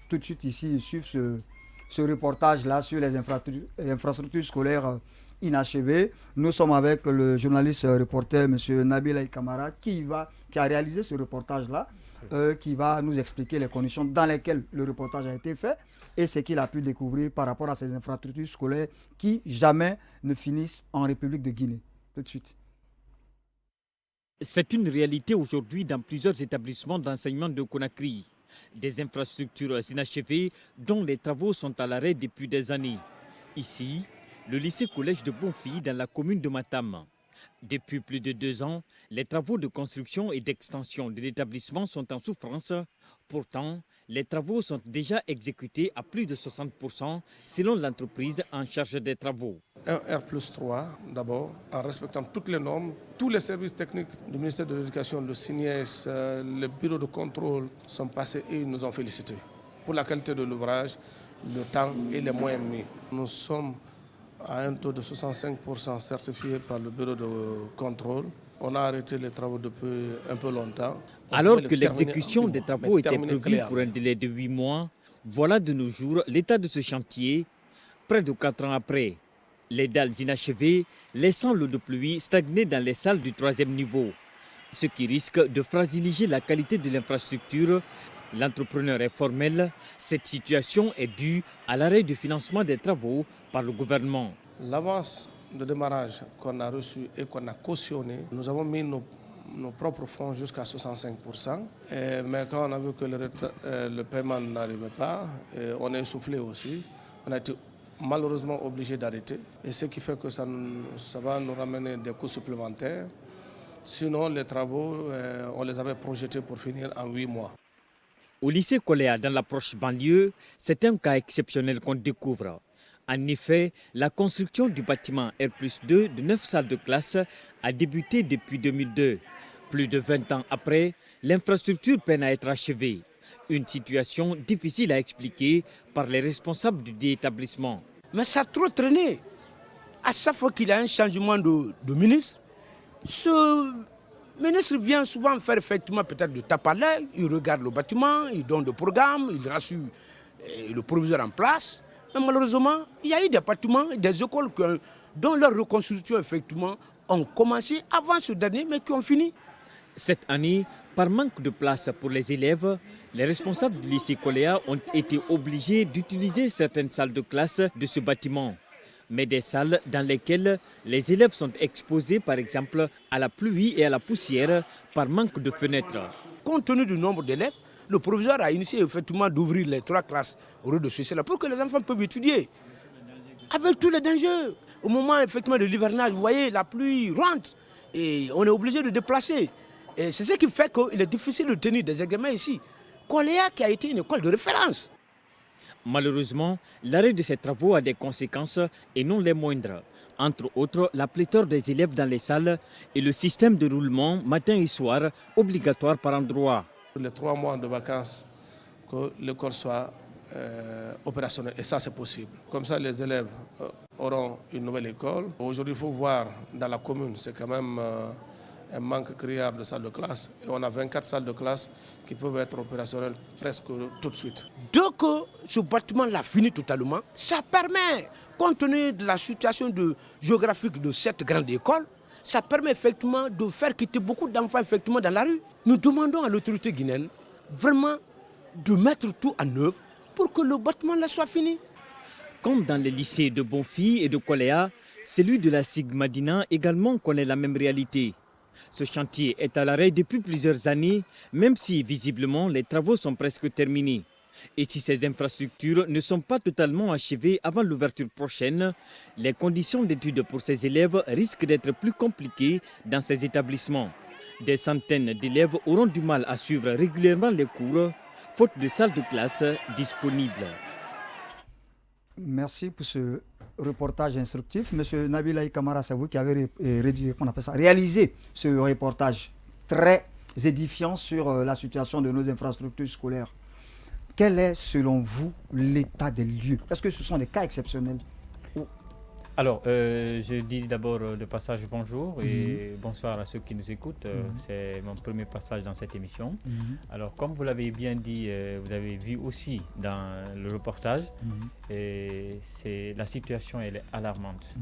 tout de suite ici suivre ce reportage-là sur les infrastructures scolaires inachevées. Nous sommes avec le journaliste reporter M. Nabil Kamara qui a réalisé ce reportage-là, qui va nous expliquer les conditions dans lesquelles le reportage a été fait et ce qu'il a pu découvrir par rapport à ces infrastructures scolaires qui jamais ne finissent en République de Guinée. Tout de suite. C'est une réalité aujourd'hui dans plusieurs établissements d'enseignement de Conakry. Des infrastructures inachevées dont les travaux sont à l'arrêt depuis des années. Ici, le lycée-collège de Bonfille dans la commune de Matam. Depuis plus de 2 ans, les travaux de construction et d'extension de l'établissement sont en souffrance. Pourtant, les travaux sont déjà exécutés à plus de 60% selon l'entreprise en charge des travaux. Un R+3 d'abord, en respectant toutes les normes. Tous les services techniques du ministère de l'Éducation, le CNIES, le bureau de contrôle sont passés et ils nous ont félicités pour la qualité de l'ouvrage, le temps et les moyens mis. Nous sommes à un taux de 65% certifié par le bureau de contrôle. On a arrêté les travaux depuis un peu longtemps. Alors que l'exécution des travaux était prévue pour un délai de 8 mois, voilà de nos jours l'état de ce chantier, près de 4 ans après. Les dalles inachevées, laissant l'eau de pluie stagner dans les salles du 3e niveau, ce qui risque de fragiliser la qualité de l'infrastructure. L'entrepreneur est formel. Cette situation est due à l'arrêt du financement des travaux par le gouvernement. L'avance de démarrage qu'on a reçu et qu'on a cautionné, nous avons mis nos propres fonds jusqu'à 65%. Mais quand on a vu que le paiement n'arrivait pas, on est essoufflé aussi. On a été malheureusement obligé d'arrêter. Et ce qui fait que ça va nous ramener des coûts supplémentaires. Sinon, les travaux, on les avait projetés pour finir en 8 mois. Au lycée Coléa, dans la proche banlieue, c'est un cas exceptionnel qu'on découvre. En effet, la construction du bâtiment R+2 de 9 salles de classe a débuté depuis 2002. Plus de 20 ans après, l'infrastructure peine à être achevée. Une situation difficile à expliquer par les responsables du établissement. Mais ça a trop traîné. À chaque fois qu'il y a un changement de ministre, ce ministre vient souvent faire effectivement peut-être de tape à l'œil, il regarde le bâtiment, il donne des programmes, il rassure le proviseur en place. Mais malheureusement, il y a eu des bâtiments, des écoles dont leur reconstruction effectivement ont commencé avant ce dernier, mais qui ont fini. Cette année, par manque de place pour les élèves, les responsables du lycée Coléa ont été obligés d'utiliser certaines salles de classe de ce bâtiment. Mais des salles dans lesquelles les élèves sont exposés par exemple à la pluie et à la poussière par manque de fenêtres. Compte tenu du nombre d'élèves, le proviseur a initié effectivement d'ouvrir les 3 classes au rez-de-chaussée pour que les enfants puissent étudier. Avec tous les dangers. Au moment effectivement de l'hivernage, vous voyez, la pluie rentre et on est obligé de déplacer. Et c'est ce qui fait qu'il est difficile de tenir des examens ici. Coléa qui a été une école de référence. Malheureusement, l'arrêt de ces travaux a des conséquences et non les moindres. Entre autres, la pléthore des élèves dans les salles et le système de roulement matin et soir obligatoire par endroit. Les 3 mois de vacances, que l'école soit opérationnelle. Et ça, c'est possible. Comme ça, les élèves auront une nouvelle école. Aujourd'hui, il faut voir dans la commune, c'est quand même un manque criard de salles de classe. Et on a 24 salles de classe qui peuvent être opérationnelles presque tout de suite. Dès que ce bâtiment-là finit totalement, ça permet, compte tenu de la situation géographique de cette grande école, ça permet effectivement de faire quitter beaucoup d'enfants effectivement dans la rue. Nous demandons à l'autorité guinéenne vraiment de mettre tout en œuvre pour que le bâtiment-là soit fini. Comme dans les lycées de Bonfille et de Coléa, celui de la Sigmadina également connaît la même réalité. Ce chantier est à l'arrêt depuis plusieurs années, même si visiblement les travaux sont presque terminés. Et si ces infrastructures ne sont pas totalement achevées avant l'ouverture prochaine, les conditions d'études pour ces élèves risquent d'être plus compliquées dans ces établissements. Des centaines d'élèves auront du mal à suivre régulièrement les cours, faute de salles de classe disponibles. Merci pour ce reportage instructif. Monsieur Nabil Kamara, c'est vous qui avez réalisé ce reportage très édifiant sur la situation de nos infrastructures scolaires. Quel est, selon vous, l'état des lieux? Est-ce que ce sont des cas exceptionnels? Alors, je dis d'abord de passage bonjour et bonsoir à ceux qui nous écoutent. C'est mon premier passage dans cette émission. Alors, comme vous l'avez bien dit, vous avez vu aussi dans le reportage, la situation elle est alarmante.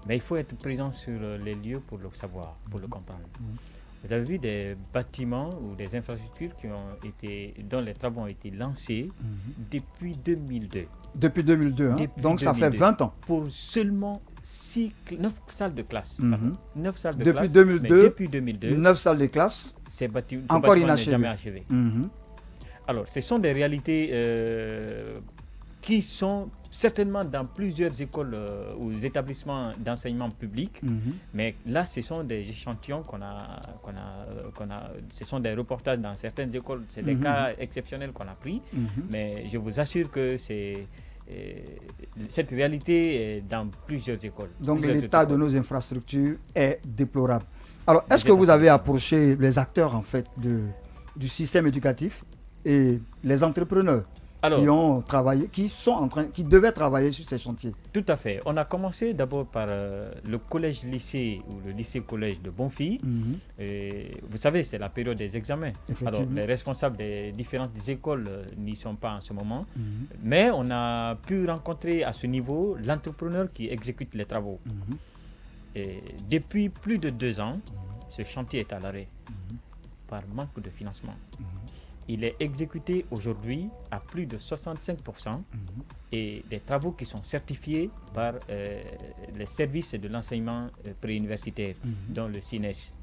Mais il faut être présent sur les lieux pour le savoir, pour le comprendre. Vous avez vu des bâtiments ou des infrastructures dont les travaux ont été lancés depuis 2002. Depuis 2002, hein? Donc 2002. Ça fait 20 ans. Pour seulement 9 salles de classe. 9 salles de depuis classe. 2002, depuis 2002, 9 salles de classe. Ces bâtiments encore inachevés. Jamais achevés. Alors, ce sont des réalités qui sont certainement dans plusieurs écoles ou établissements d'enseignement public, mais là, ce sont des échantillons ce sont des reportages dans certaines écoles, c'est des cas exceptionnels qu'on a pris, mais je vous assure que cette réalité est dans plusieurs écoles. Donc l'état de nos infrastructures est déplorable. Alors, est-ce que vous avez approché les acteurs en fait du système éducatif et les entrepreneurs qui ont travaillé, qui devaient travailler sur ces chantiers? Tout à fait. On a commencé d'abord par le collège-lycée ou le lycée-collège de Bonfils. Vous savez, c'est la période des examens. Alors, les responsables des différentes écoles n'y sont pas en ce moment. Mais on a pu rencontrer à ce niveau l'entrepreneur qui exécute les travaux. Et depuis plus de 2 ans, ce chantier est à l'arrêt par manque de financement. Il est exécuté aujourd'hui à plus de 65% et des travaux qui sont certifiés par les services de l'enseignement préuniversitaire, dont le CINES.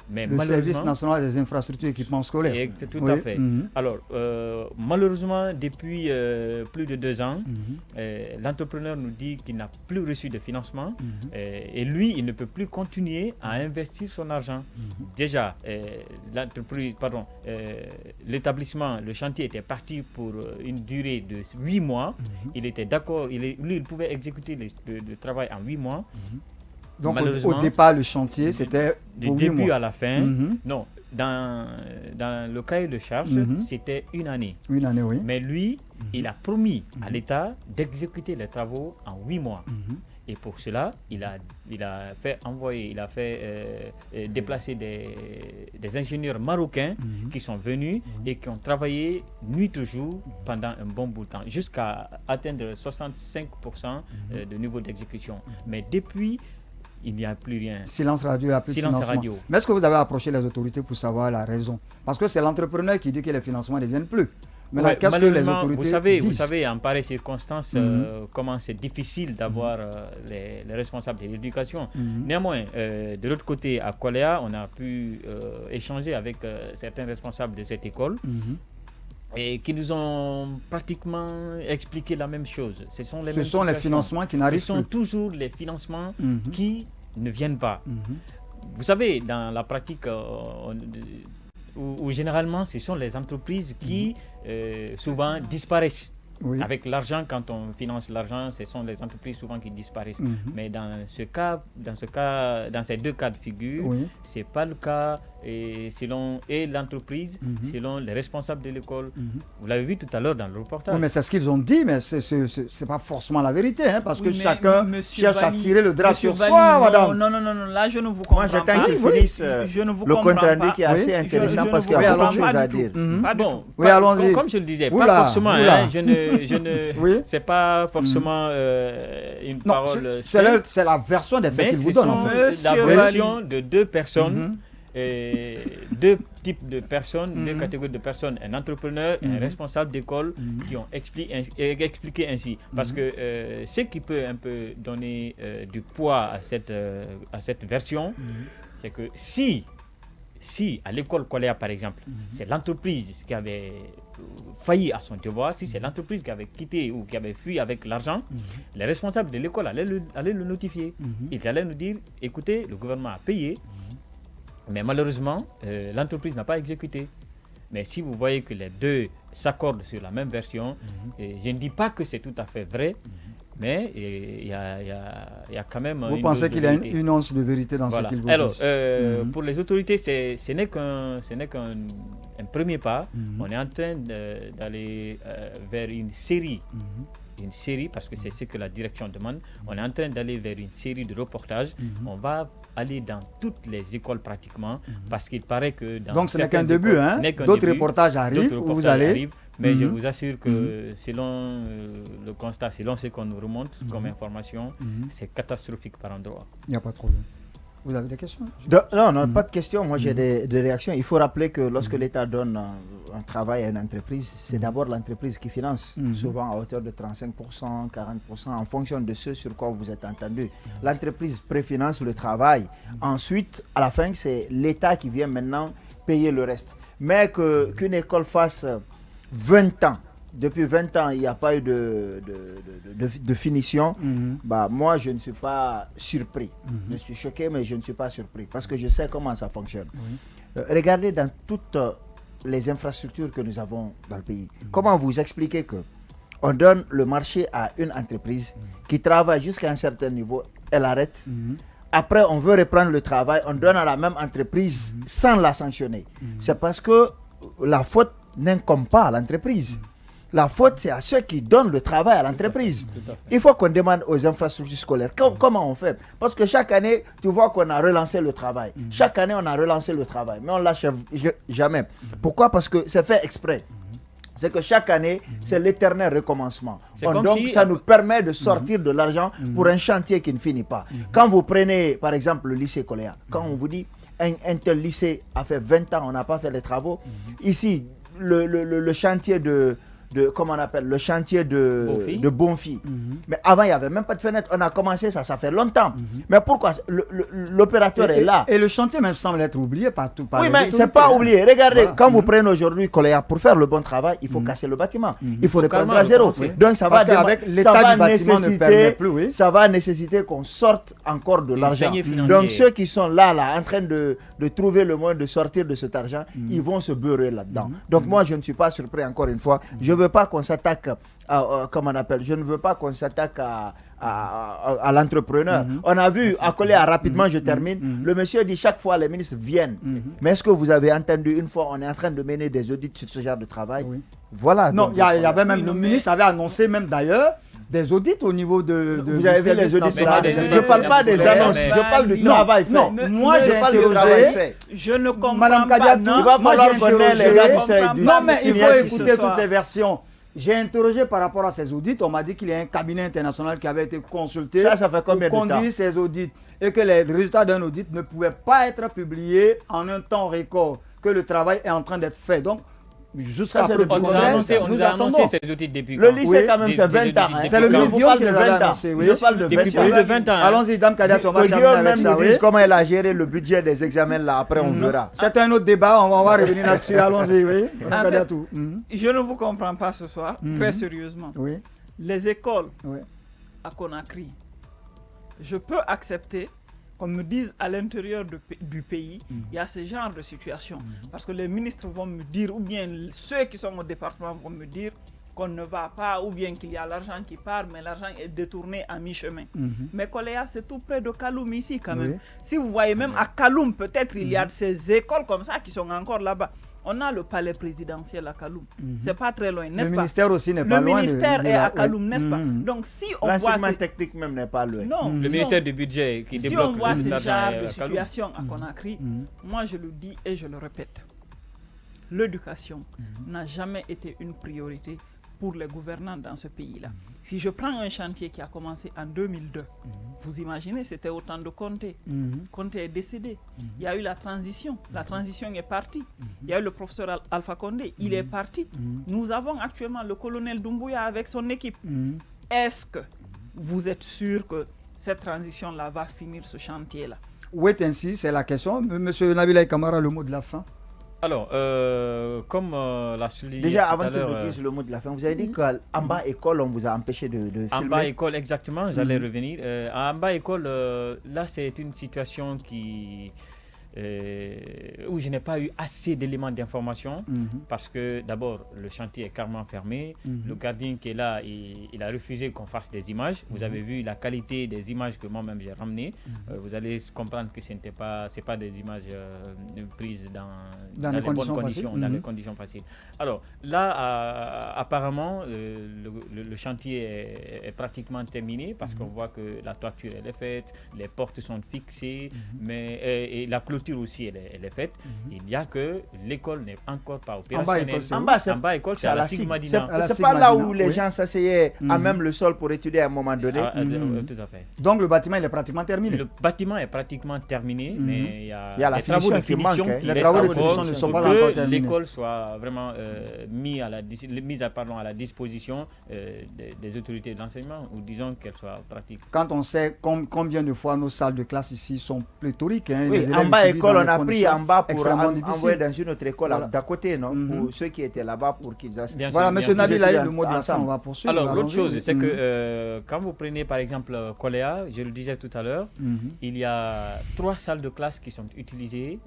Mais le service national des infrastructures et équipements scolaires. Tout à fait. Alors, malheureusement, depuis plus de 2 ans, l'entrepreneur nous dit qu'il n'a plus reçu de financement et lui, il ne peut plus continuer à investir son argent. Déjà, l'établissement, le chantier était parti pour une durée de 8 mois. Il était d'accord, lui, il pouvait exécuter le travail en 8 mois. Donc au départ, le chantier, c'était du début à la fin. Non, dans le cahier de charge, c'était 1 année. 1 année, oui. Mais lui, il a promis à l'État d'exécuter les travaux en 8 mois. Et pour cela, il a fait déplacer des ingénieurs marocains qui sont venus et qui ont travaillé nuit et jour pendant un bon bout de temps, jusqu'à atteindre 65% de niveau d'exécution. Mais depuis, il n'y a plus rien. Silence radio, il n'y a plus de financement. Mais est-ce que vous avez approché les autorités pour savoir la raison? Parce que c'est l'entrepreneur qui dit que les financements ne viennent plus. Maintenant, qu'est-ce que les autorités disent? Vous savez, en pareilles circonstances, comment c'est difficile d'avoir les responsables de l'éducation. Néanmoins, de l'autre côté, à Koléa, on a pu échanger avec certains responsables de cette école. Et qui nous ont pratiquement expliqué la même chose. Ce sont les financements qui n'arrivent plus. Ce sont toujours les financements qui ne viennent pas. Vous savez, dans la pratique, où généralement, ce sont les entreprises qui souvent disparaissent. Oui. Avec l'argent, quand on finance l'argent, ce sont les entreprises souvent qui disparaissent. Mais dans ces 2 cas de figure, ce n'est pas le cas selon l'entreprise, selon les responsables de l'école. Vous l'avez vu tout à l'heure dans le reportage. Oui, mais c'est ce qu'ils ont dit, mais ce n'est pas forcément la vérité, hein, parce que chacun cherche à tirer le drap sur soi, madame. Non, là je ne vous comprends pas. Moi j'attends qu'il finisse le compte rendu qui est assez intéressant parce qu'il y a beaucoup de choses à dire. Allons-y. Comme je le disais, pas forcément, c'est pas forcément une parole. C'est la version des faits qu'il vous donne. La version de 2 personnes. 2 types de personnes, 2 catégories de personnes, un entrepreneur et un responsable d'école qui ont expliqué ainsi. Parce que ce qui peut un peu donner du poids à cette version, c'est que si à l'école Koléa par exemple, c'est l'entreprise qui avait failli à son devoir, si c'est l'entreprise qui avait quitté ou qui avait fui avec l'argent, les responsables de l'école allaient le notifier. Ils allaient nous dire, écoutez, le gouvernement a payé, mais malheureusement, l'entreprise n'a pas exécuté. Mais si vous voyez que les 2 s'accordent sur la même version, je ne dis pas que c'est tout à fait vrai, mais il y a quand même... Vous pensez qu'il y a une once de vérité dans ce qu'ils vous disent? Alors, pour les autorités, ce n'est qu'un premier pas. On est en train d'aller vers une série une série, parce que c'est ce que la direction demande. On est en train d'aller vers une série de reportages. On va aller dans toutes les écoles pratiquement, parce qu'il paraît que dans donc ce n'est qu'un début, hein? D'autres reportages arrivent où vous allez. Mais je vous assure que selon le constat, selon ce qu'on nous remonte comme information, c'est catastrophique par endroit. Il n'y a pas de problème. Vous avez des questions? Non, pas de questions. Moi, j'ai des réactions. Il faut rappeler que lorsque l'État donne un travail à une entreprise, c'est d'abord l'entreprise qui finance, souvent à hauteur de 35%, 40%, en fonction de ce sur quoi vous êtes entendu. L'entreprise préfinance le travail. Ensuite, à la fin, c'est l'État qui vient maintenant payer le reste. Mais qu'une école fasse 20 ans, depuis 20 ans, il n'y a pas eu de finition. Bah, moi, je ne suis pas surpris. Je suis choqué, mais je ne suis pas surpris parce que je sais comment ça fonctionne. Regardez dans toutes les infrastructures que nous avons dans le pays. Comment vous expliquez qu'on donne le marché à une entreprise qui travaille jusqu'à un certain niveau, elle arrête. Après, on veut reprendre le travail, on donne à la même entreprise sans la sanctionner. C'est parce que la faute n'incombe pas à l'entreprise. La faute, c'est à ceux qui donnent le travail à l'entreprise. Il faut qu'on demande aux infrastructures scolaires comment on fait. Parce que chaque année, tu vois qu'on a relancé le travail. Chaque année, on a relancé le travail. Mais on ne l'achève jamais. Pourquoi? Parce que c'est fait exprès. C'est que chaque année, c'est l'éternel recommencement. Donc, ça nous permet de sortir de l'argent pour un chantier qui ne finit pas. Quand vous prenez, par exemple, le lycée Coléa, quand on vous dit un tel lycée a fait 20 ans, on n'a pas fait les travaux. Ici, le chantier comment on appelle, le chantier de Bonfi. Mais avant, il n'y avait même pas de fenêtre. On a commencé ça fait longtemps. Mais pourquoi l'opérateur est là? Et le chantier même semble être oublié partout. Oui, mais ce n'est pas oublié. Regardez, quand vous prenez aujourd'hui Coléa, pour faire le bon travail, il faut casser le bâtiment. Il faut reprendre à zéro. Donc ça va nécessiter, ça va nécessiter qu'on sorte encore de l'argent. Donc ceux qui sont là en train de trouver le moyen de sortir de cet argent, ils vont se beurrer là-dedans. Donc moi, je ne suis pas surpris encore une fois. Je ne veux pas qu'on s'attaque comment on appelle, je ne veux pas qu'on s'attaque à l'entrepreneur. On a vu à Coléa rapidement, je termine, le monsieur dit chaque fois les ministres viennent. Mais est-ce que vous avez entendu une fois on est en train de mener des audits sur ce genre de travail? Voilà. Non, il y avait même, le ministre avait annoncé même d'ailleurs des audits au niveau de vous avez vu les audits? Je ne parle pas des annonces, je parle du travail fait. Non, moi je parle du travail fait. Je ne comprends Madame pas. Kadiatou, il va falloir connaître les gars du non, mais il faut écouter toutes les versions. J'ai interrogé par rapport à ces audits. On m'a dit qu'il y a un cabinet international qui avait été consulté ça fait combien pour de temps? conduire ces audits et que les résultats d'un audit ne pouvaient pas être publiés en un temps record, que le travail est en train d'être fait. Donc, jusqu'à preuve on nous a annoncé ces audits depuis le lycée quand même c'est 20 ans. C'est le ministre Guillaume qui les avait annoncés. Je parle de 20 ans. De 20 ans. Allons-y, Dame Kadiatou, on va terminer avec ça. Comment elle a géré le budget des examens là, après on verra. C'est un autre débat, on va revenir là-dessus. Allons-y, oui. Dame Kadiatou. Je ne vous comprends pas ce soir, très sérieusement. Oui. Les écoles à Conakry, je peux accepter qu'on me dise à l'intérieur du pays, il y a ce genre de situation. Parce que les ministres vont me dire, ou bien ceux qui sont au département vont me dire qu'on ne va pas, ou bien qu'il y a l'argent qui part, mais l'argent est détourné à mi-chemin. Mais Coléa, c'est tout près de Kaloum ici quand même. Si vous voyez même à Kaloum, peut-être il y a ces écoles comme ça qui sont encore là-bas. On a le palais présidentiel à Kaloum. C'est pas très loin, n'est-ce pas? Le ministère aussi n'est pas loin. Le ministère est à Kaloum, n'est-ce pas? Donc si on voit... L'enseignement technique même n'est pas loin. Non. Le ministère du budget qui débloque si on voit ce genre de Kaloum. situation à Conakry, moi je le dis et je le répète, l'éducation n'a jamais été une priorité pour les gouvernants dans ce pays-là. Si je prends un chantier qui a commencé en 2002, vous imaginez, c'était au temps de Conté. Conté est décédé. Il y a eu la transition est partie. Il y a eu le professeur Alpha Condé, il est parti. Nous avons actuellement le colonel Doumbouya avec son équipe. Est-ce que vous êtes sûr que cette transition-là va finir ce chantier-là? Wait and see, c'est la question. Monsieur Nabila Kamara, le mot de la fin. Alors, comme l'a souligné déjà, avant que nous dise le mot de la fin, vous avez dit qu'à Amba École, on vous a empêché de filmer. Amba École, exactement, j'allais revenir. À Amba École, là, c'est une situation où où je n'ai pas eu assez d'éléments d'information, parce que d'abord, le chantier est carrément fermé. Le gardien qui est là, il a refusé qu'on fasse des images. Vous avez vu la qualité des images que moi-même j'ai ramenées. Vous allez comprendre que ce n'est pas des images prises dans les bonnes conditions, dans les conditions faciles. Alors là, apparemment, le chantier est pratiquement terminé, parce qu'on voit que la toiture elle est faite, les portes sont fixées, et la clôture aussi elle est faite. Il n'y a que l'école n'est encore pas opérationnelle. En bas, école, c'est à la SIG Madina. C'est pas là où les gens s'asseyaient à même le sol pour étudier à un moment donné. Tout à fait. Donc le bâtiment il est pratiquement terminé. Le bâtiment est pratiquement terminé, mais il y a la les travaux de finition. Les travaux de finition ne sont pas encore terminés. L'école soit vraiment mise à la disposition des autorités de l'enseignement, ou disons qu'elle soit pratique. Quand on sait combien de fois nos salles de classe ici sont pléthoriques. Oui, en bas école, on a pris en bas pour envoyer dans une autre école d'à côté, non, pour ceux qui étaient là-bas pour qu'ils assistent. Voilà, M. Nabil a eu le mot de la fin, on va poursuivre. Alors, l'autre chose, c'est que quand vous prenez par exemple Koléa, je le disais tout à l'heure, il y a 3 salles de classe qui sont utilisées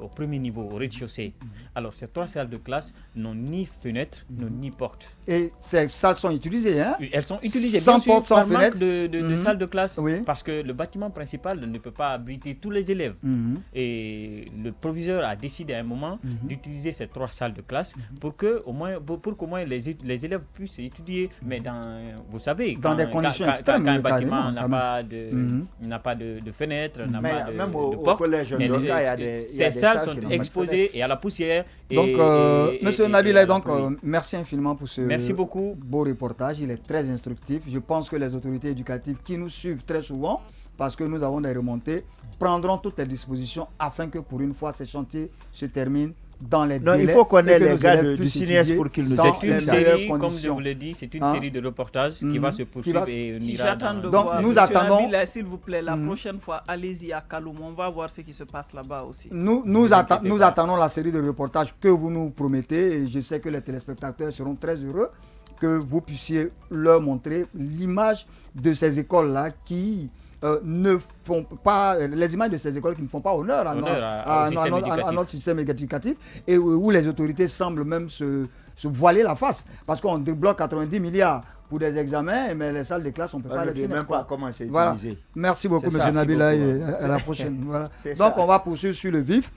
au premier niveau, au rez-de-chaussée. Alors, ces 3 salles de classe n'ont ni fenêtre, n'ont ni porte. Et ces salles sont utilisées, hein? Elles sont utilisées, sans bien porte, sûr, sans par manque fenêtre. de salles de classe, parce que le bâtiment principal ne peut pas abriter tous les élèves. Et le proviseur a décidé à un moment d'utiliser ces 3 salles de classe pour qu'au moins les élèves puissent étudier, mais vous savez, dans des conditions extrêmes. Quand un bâtiment n'a pas de fenêtre, n'a pas de même au porte, collège, ces salles sont exposées et à la poussière. Donc, M. Nabil, merci infiniment pour ce beau reportage. Il est très instructif. Je pense que les autorités éducatives qui nous suivent très souvent, parce que nous avons des remontées, prendront toutes les dispositions afin que pour une fois ces chantiers se terminent dans les délais. Il faut qu'on ait les gars du CNES pour qu'ils nous expliquent ça. Comme je vous l'ai dit, c'est une série de reportages qui va se poursuivre et on ira donc nous attendons. S'il vous plaît, la prochaine fois, allez-y à Kaloum. On va voir ce qui se passe là-bas aussi. Nous attendons la série de reportages que vous nous promettez, et je sais que les téléspectateurs seront très heureux que vous puissiez leur montrer l'image de ces écoles-là qui ne font pas, les images de ces écoles qui ne font pas honneur à notre système éducatif, et où les autorités semblent même se voiler la face, parce qu'on débloque 90 milliards pour des examens, mais les salles de classe, on ne peut pas les finir. Même pas comment c'est utilisé. Voilà. Merci beaucoup, M. Nabila, et à la prochaine. Voilà. Donc, on va poursuivre sur le vif.